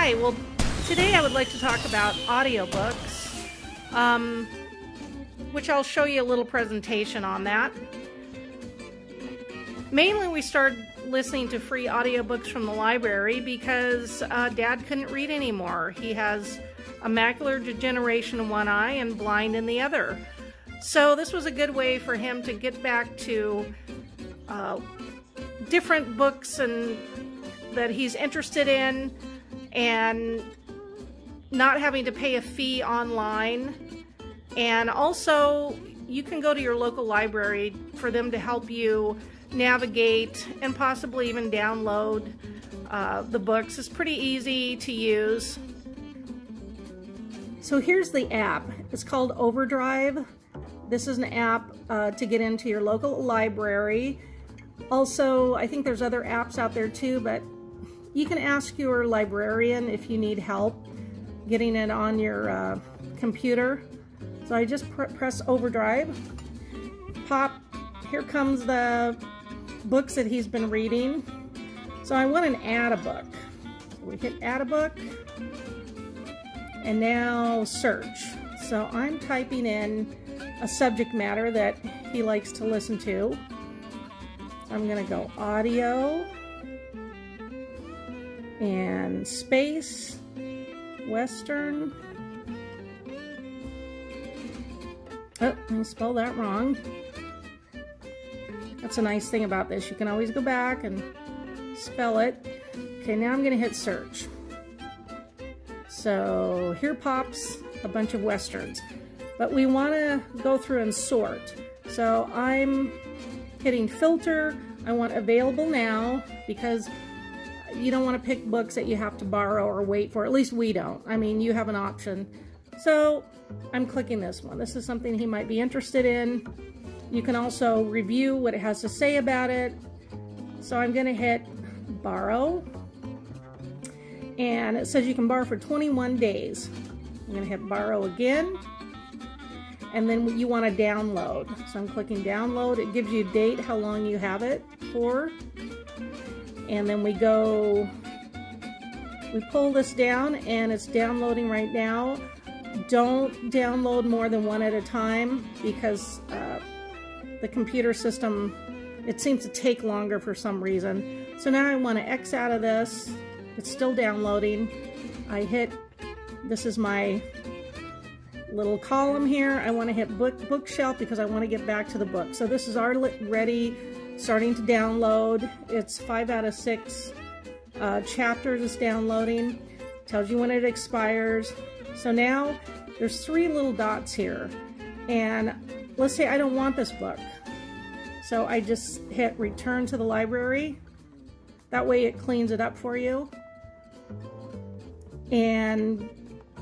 Hi, well, today I would like to talk about audiobooks, which I'll show you a little presentation on that. Mainly we started listening to free audiobooks from the library because Dad couldn't read anymore. He has a macular degeneration in one eye and blind in the other. So this was a good way for him to get back to different books and that he's interested in, and not having to pay a fee online. And also, you can go to your local library for them to help you navigate and possibly even download the books. It's pretty easy to use. So here's the app. It's called Overdrive. This is an app to get into your local library. Also, I think there's other apps out there too, but you can ask your librarian if you need help getting it on your computer. So I just press Overdrive. Pop, here comes the books that he's been reading. So I want to add a book. So we hit add a book, and now search. So I'm typing in a subject matter that he likes to listen to. So I'm going to go audio and space, Western. Oh, I spelled that wrong. That's a nice thing about this. You can always go back and spell it. Okay, now I'm going to hit search. So here pops a bunch of Westerns. But we want to go through and sort. So I'm hitting filter. I want available now, because you don't want to pick books that you have to borrow or wait for. At least we don't. I mean, you have an option. So I'm clicking this one. This is something he might be interested in. You can also review what it has to say about it. So I'm going to hit borrow. And it says you can borrow for 21 days. I'm going to hit borrow again. And then you want to download. So I'm clicking download. It gives you a date, how long you have it for. And then we pull this down and it's downloading right now. Don't download more than one at a time, because the computer system, it seems to take longer for some reason. So now I want to X out of this. It's still downloading. I hit, this is my little column here. I want to hit bookshelf because I want to get back to the book. So this is already starting to download. It's 5 out of 6 chapters is downloading. Tells you when it expires. So now there's 3 little dots here. And let's say I don't want this book. So I just hit return to the library. That way it cleans it up for you. And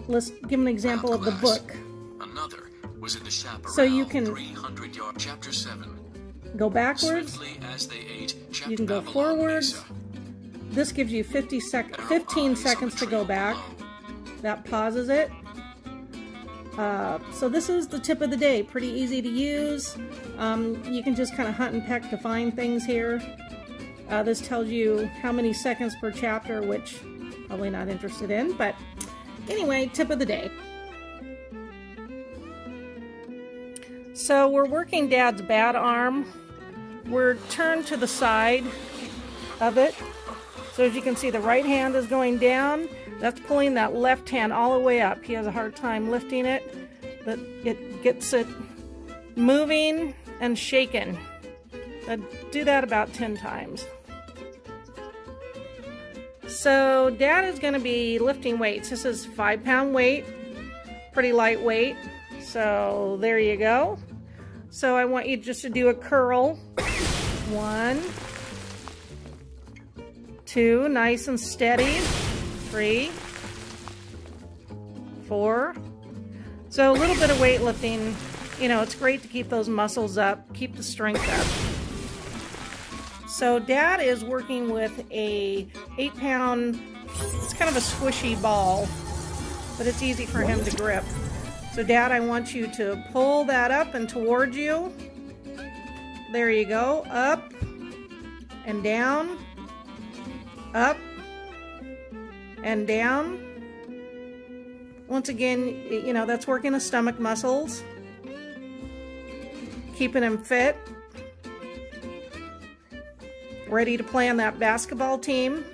let's give an example of the book. Another was in the chaparral. So you can 300 yard, chapter 7. Go backwards. Swiftly as they ate, you can go forwards. This gives you 15 seconds to go back. That pauses it. So this is the tip of the day. Pretty easy to use. You can just kind of hunt and peck to find things here. This tells you how many seconds per chapter, which probably not interested in, but anyway, tip of the day. So we're working Dad's bad arm. We're turned to the side of it. So as you can see, the right hand is going down. That's pulling that left hand all the way up. He has a hard time lifting it, but it gets it moving and shaking. Do that about 10 times. So Dad is going to be lifting weights. This is 5-pound weight, pretty lightweight. So there you go. So I want you just to do a curl. 1, 2, nice and steady. 3, 4. So a little bit of weightlifting, you know, it's great to keep those muscles up, keep the strength up. So Dad is working with a 8-pound, it's kind of a squishy ball, but it's easy for him to grip. So Dad, I want you to pull that up and towards you. There you go. Up and down. Up and down. Once again, you know, that's working the stomach muscles, keeping him fit, ready to play on that basketball team.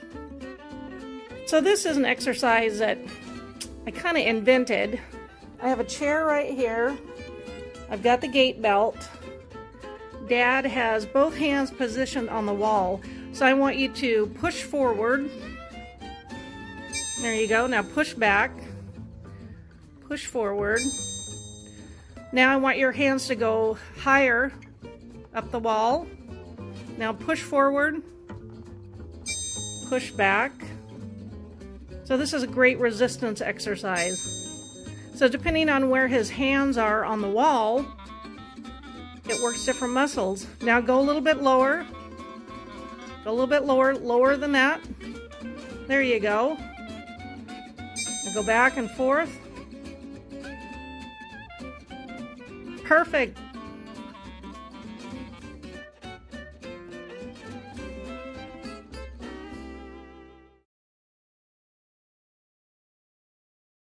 So this is an exercise that I kind of invented. I have a chair right here. I've got the gait belt. Dad has both hands positioned on the wall. So I want you to push forward. There you go. Now push back. Push forward. Now I want your hands to go higher up the wall. Now push forward. Push back. So this is a great resistance exercise. So depending on where his hands are on the wall, it works different muscles. Now go a little bit lower. Go a little bit lower, lower than that. There you go. Now go back and forth. Perfect.